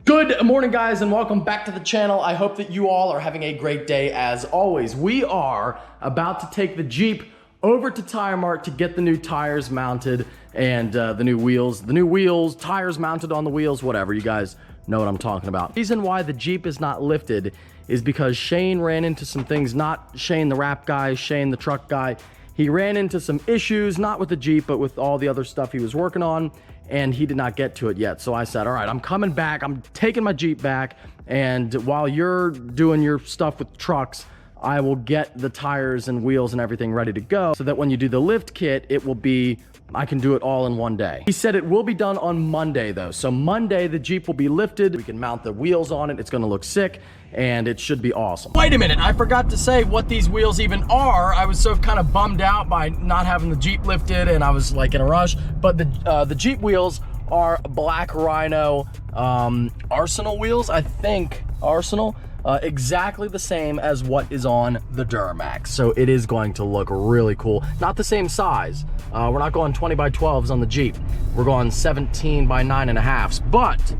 Good morning, guys, and welcome back to the channel. I hope that you all are having a great day as always. We are about to take the Jeep over to Tire Mart to get the new tires mounted and the new wheels, tires mounted on the wheels, whatever. You guys know what I'm talking about. The reason why the Jeep is not lifted is because Shane ran into some things, not Shane the rap guy, Shane the truck guy. He ran into some issues, not with the Jeep, but with all the other stuff he was working on, and he did not get to it yet. So I said, all right, I'm coming back. I'm taking my Jeep back, and while you're doing your stuff with trucks, I will get the tires and wheels and everything ready to go so that when you do the lift kit, it will be, I can do it all in one day. He said it will be done on Monday though. So Monday, the Jeep will be lifted. We can mount the wheels on it. It's gonna look sick and it should be awesome. Wait a minute, I forgot to say what these wheels even are. I was so kind of bummed out by not having the Jeep lifted and I was like in a rush, but the Jeep wheels are Black Rhino Arsenal wheels, I think, Arsenal. Exactly the same as what is on the Duramax. So it is going to look really cool. Not the same size. We're not going 20 by 12s on the Jeep. We're going 17 by 9.5s, but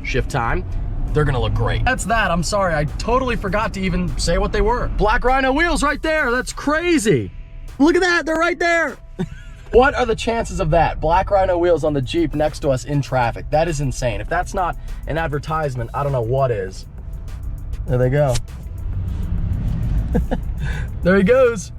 shift time, they're gonna look great. That's that, I'm sorry. I totally forgot to even say what they were. Black Rhino wheels right there, that's crazy. Look at that, they're right there. What are the chances of that? Black Rhino wheels on the Jeep next to us in traffic. That is insane. If that's not an advertisement, I don't know what is. There they go. There he goes.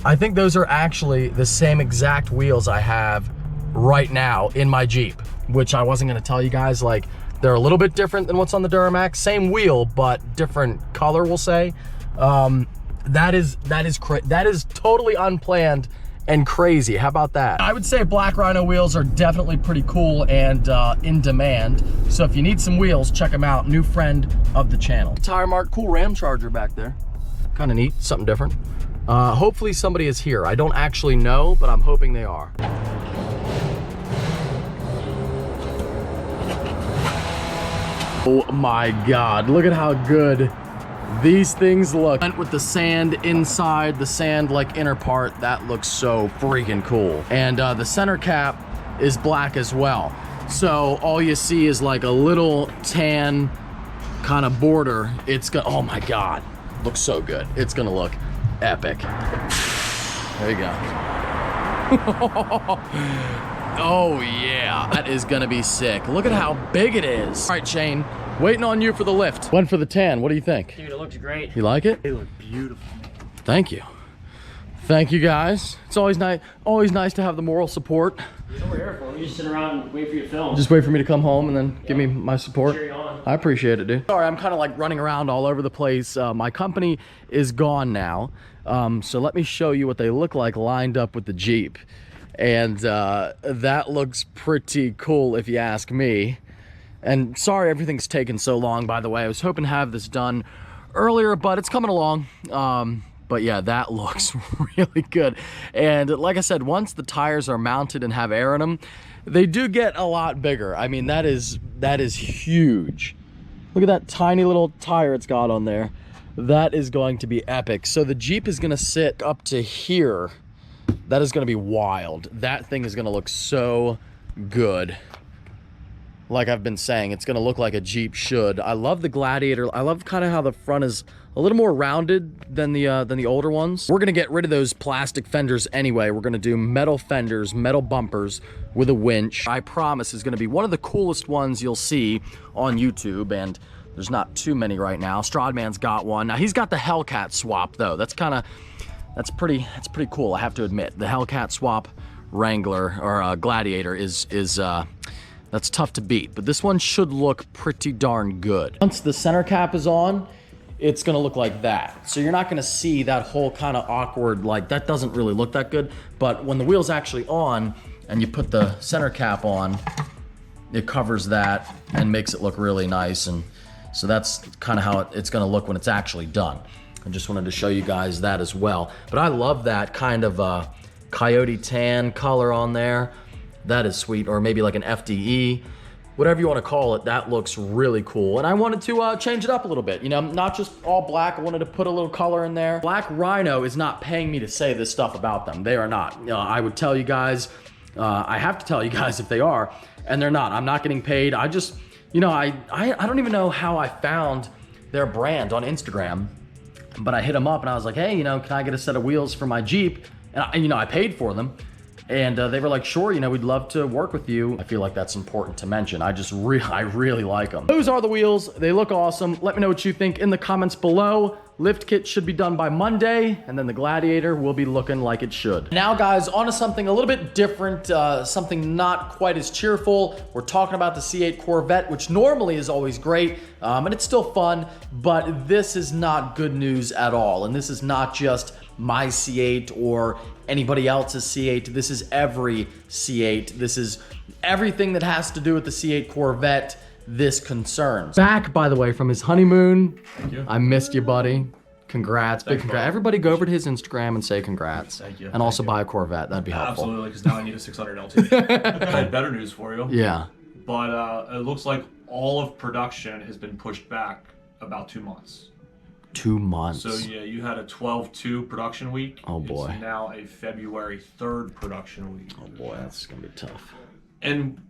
I think those are actually the same exact wheels I have right now in my Jeep, which I wasn't gonna tell you guys. Like, they're a little bit different than what's on the Duramax. Same wheel, but different color, we'll say. That is totally unplanned and crazy. How about that? I would say Black Rhino wheels are definitely pretty cool and in demand. So if you need some wheels, check them out. New friend of the channel. Tire Mart, cool Ram Charger back there. Kind of neat, something different. Hopefully somebody is here. I don't actually know, but I'm hoping they are. Oh my God, look at how good these things look. Went with the sand inside, the sand like inner part, that looks so freaking cool. And the center cap is black as well. So all you see is like a little tan kind of border. It's gonna, oh my God, looks so good. It's gonna look epic. There you go. Oh yeah, that is gonna be sick. Look at how big it is. All right, Shane, waiting on you for the lift. Went for the tan, what do you think? Dude, it looks great. You like it? They look beautiful. Thank you. Thank you guys. It's always nice to have the moral support. That's what we're here for. We just sit around and wait for you to film. Just wait for me to come home and then give me my support. Cheer you on. I appreciate it, dude. Sorry, I'm kind of like running around all over the place. My company is gone now. So let me show you what they look like lined up with the Jeep. And that looks pretty cool if you ask me. And sorry everything's taken so long, by the way. I was hoping to have this done earlier, but it's coming along. But yeah, that looks really good. And like I said, once the tires are mounted and have air in them, they do get a lot bigger. I mean, that is huge. Look at that tiny little tire it's got on there. That is going to be epic. So the Jeep is gonna sit up to here. That is gonna be wild. That thing is gonna look so good. Like I've been saying, it's gonna look like a Jeep should. I love the Gladiator. I love kind of how the front is a little more rounded than the older ones. We're gonna get rid of those plastic fenders anyway. We're gonna do metal fenders, metal bumpers with a winch. I promise is gonna be one of the coolest ones you'll see on YouTube, and there's not too many right now. Stradman's got one. Now he's got the Hellcat swap though. That's pretty cool, I have to admit. The Hellcat swap Wrangler or Gladiator is that's tough to beat, but this one should look pretty darn good. Once the center cap is on, it's gonna look like that. So you're not gonna see that whole kind of awkward, like that doesn't really look that good, but when the wheel's actually on and you put the center cap on, it covers that and makes it look really nice. And so that's kind of how it's gonna look when it's actually done. I just wanted to show you guys that as well. But I love that kind of coyote tan color on there. That is sweet, or maybe like an FDE, whatever you want to call it. That looks really cool. And I wanted to change it up a little bit, you know, not just all black. I wanted to put a little color in there. Black Rhino is not paying me to say this stuff about them. They are not. I would tell you guys, I have to tell you guys if they are, and they're not. I'm not getting paid. I just You know, I don't even know how I found their brand on Instagram, but I hit them up and I was like, hey, you know, can I get a set of wheels for my Jeep? And you know, I paid for them. And they were like, sure, you know, we'd love to work with you. I feel like that's important to mention. I really like them. Those are the wheels. They look awesome. Let me know what you think in the comments below. Lift kit should be done by Monday, and then the Gladiator will be looking like it should. Now, guys, on to something a little bit different, something not quite as cheerful. We're talking about the C8 Corvette, which normally is always great, and it's still fun, but this is not good news at all. And this is not just my C8 or anybody else's C8. This is every C8. This is everything that has to do with the C8 Corvette. This concerns. Back, by the way, from his honeymoon. Thank you. I missed you, buddy. Congrats, big Thanks, congrats. bro. Everybody go over to his Instagram and say congrats. Thank you. And also Thank you. buy a Corvette. That'd be helpful. Absolutely, because now I need a 600 LT. I had better news for you. Yeah. But it looks like all of production has been pushed back about 2 months. 2 months. So yeah, you had a 12/2 production week. Oh, boy. It's now a February 3rd production week. Oh boy, that's gonna be tough. And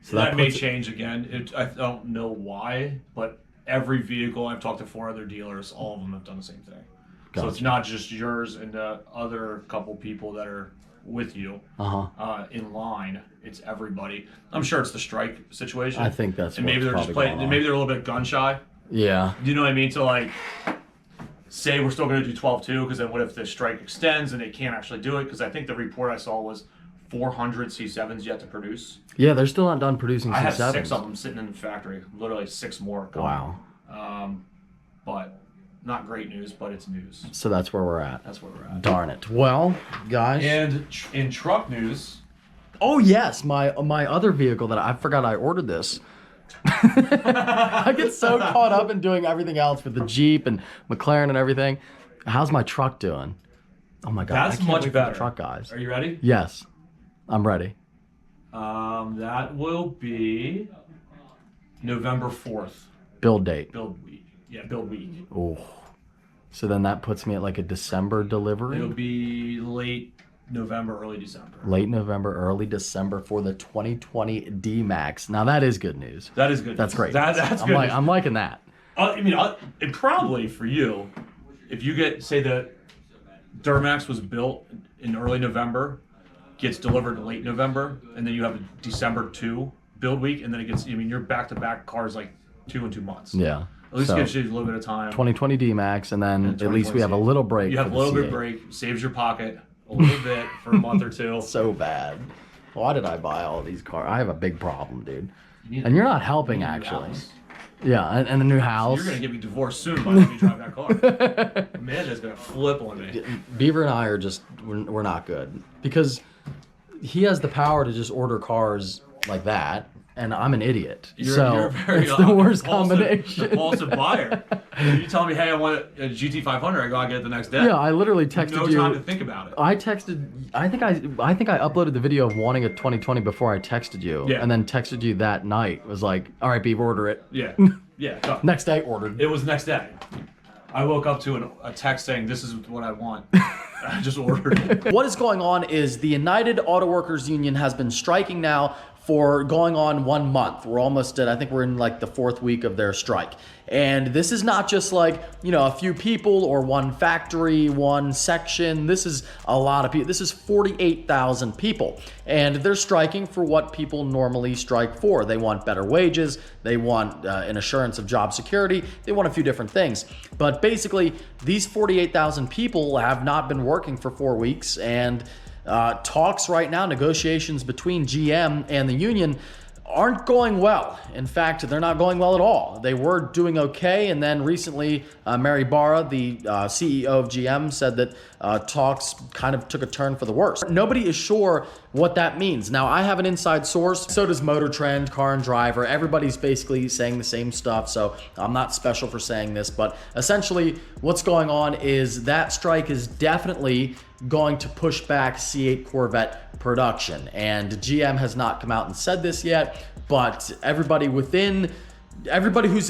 So that may puts it- change again. I don't know why, but every vehicle, I've talked to 4 other dealers, all of them have done the same thing. So it's Gotcha. not just yours and the other couple people that are with you in line. It's everybody. I'm sure it's the strike situation. I think that's and what's maybe they're just probably playing. going on. Maybe they're a little bit gun shy. Yeah. You know what I mean? So like, say we're still going to do 12/2, because then what if the strike extends and they can't actually do it? Because I think the report I saw was 400 C7s yet to produce. Yeah, they're still not done producing I have C7s. 6 of them sitting in the factory. Literally 6 more coming. Wow. But not great news, but it's news. So that's where we're at. That's where we're at. Darn it. Well, guys. And in truck news, Oh yes, my other vehicle that I forgot I ordered this. I get so caught up in doing everything else with the Jeep and McLaren and everything. How's my truck doing? Oh my God, that's I can't much wait for better. the truck, guys. Are you ready? Yes, I'm ready. That will be November 4th. Build date. Build week. Yeah, build week. Oh, so then that puts me at like a December delivery. It'll be late November, early December. Late November, early December for the 2020 D-Max. Now that is good news. That is good. That's news. great. That's good. I'm liking that. I mean, and probably for you, if you get, say, the Duramax was built in early November, gets delivered in late November, and then you have a December 2 build week, and then it gets, I mean, you're back-to-back cars like 2 and 2 months. Yeah. At least So, gives you a little bit of time. 2020 D-Max, and then at least we have a 2020. little break. You have for a the little bit of C8. break, saves your pocket a little bit for a month or two. So bad. Why did I buy all these cars? I have a big problem, dude. need- And you're not helping, You need a new actually. house. Yeah, and a new house. You're gonna get me divorced soon by the time you drive that car. Amanda's gonna flip on me. Beaver and I are just, we're not good. Because he has the power to just order cars like that, and I'm an idiot. So it's the worst combination. Impulsive buyer. You tell me, hey, I want a GT500, I go, I get it the next day. Yeah, I literally texted no you. time to think about it. I texted. I think I uploaded the video of wanting a 2020 before I texted you, Yeah. and then texted you that night. Was like, all right, Beaver, order it. Yeah, yeah. Go. Next day, ordered. It was next day. I woke up to a text saying, this is what I want. I just ordered it. What is going on is the United Auto Workers Union has been striking now for going on 1 month. We're almost at, I think we're in like the 4th week of their strike. And this is not just like, you know, a few people or one factory, one section. This is a lot of people. This is 48,000 people. And they're striking for what people normally strike for. They want better wages. They want an assurance of job security. They want a few different things. But basically, these 48,000 people have not been working for 4 weeks. And talks right now, negotiations between GM and the union aren't going well. In fact, they're not going well at all. They were doing okay, and then recently, Mary Barra, the CEO of GM, said that talks kind of took a turn for the worse. Nobody is sure what that means. Now, I have an inside source, so does Motor Trend, Car and Driver. Everybody's basically saying the same stuff, so I'm not special for saying this, but essentially what's going on is that strike is definitely going to push back C8 Corvette production. And GM has not come out and said this yet, but everybody who's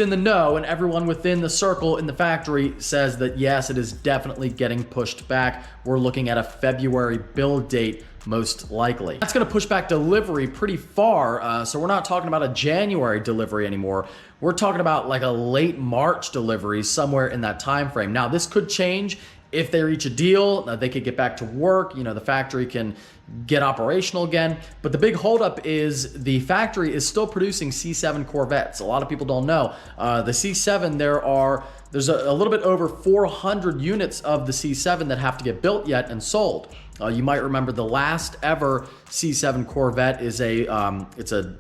in the know and everyone within the circle in the factory says that yes, it is definitely getting pushed back. We're looking at a February build date most likely. That's gonna push back delivery pretty far, so we're not talking about a January delivery anymore. We're talking about like a late March delivery, somewhere in that time frame. Now, this could change if they reach a deal. They could get back to work, you know, the factory can get operational again. But the big holdup is the factory is still producing C7 Corvettes. A lot of people don't know. The C7, there's a little bit over 400 units of the C7 that have to get built yet and sold. You might remember the last ever C7 Corvette is the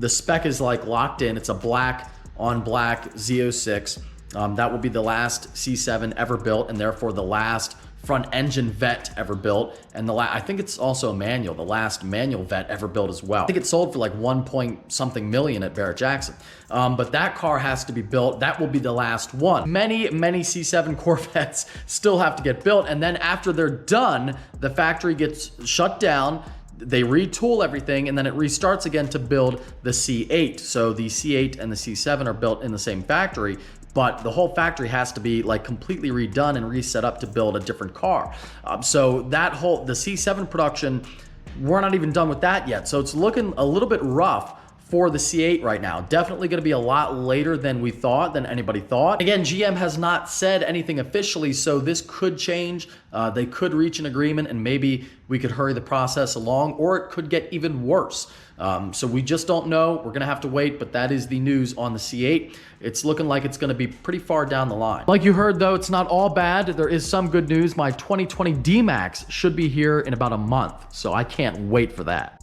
spec is like locked in. It's a black on black Z06. That will be the last C7 ever built, and therefore the last front engine vet ever built, and I think it's also a manual, the last manual vet ever built as well. I think it sold for like 1 point something million at Barrett-Jackson. But that car has to be built. That will be the last one. Many C7 Corvettes still have to get built, and then after they're done, the factory gets shut down. They retool everything, and then it restarts again to build the C8. So the C8 and the C7 are built in the same factory, but the whole factory has to be like completely redone and reset up to build a different car. So the C7 production, we're not even done with that yet. So it's looking a little bit rough for the C8 right now. Definitely gonna be a lot later than we thought, than anybody thought. Again, GM has not said anything officially, so this could change. They could reach an agreement and maybe we could hurry the process along, or it could get even worse. So we just don't know. We're gonna have to wait, but that is the news on the C8. It's looking like it's gonna be pretty far down the line. Like you heard though, it's not all bad. There is some good news. My 2020 D-Max should be here in about a month, so I can't wait for that.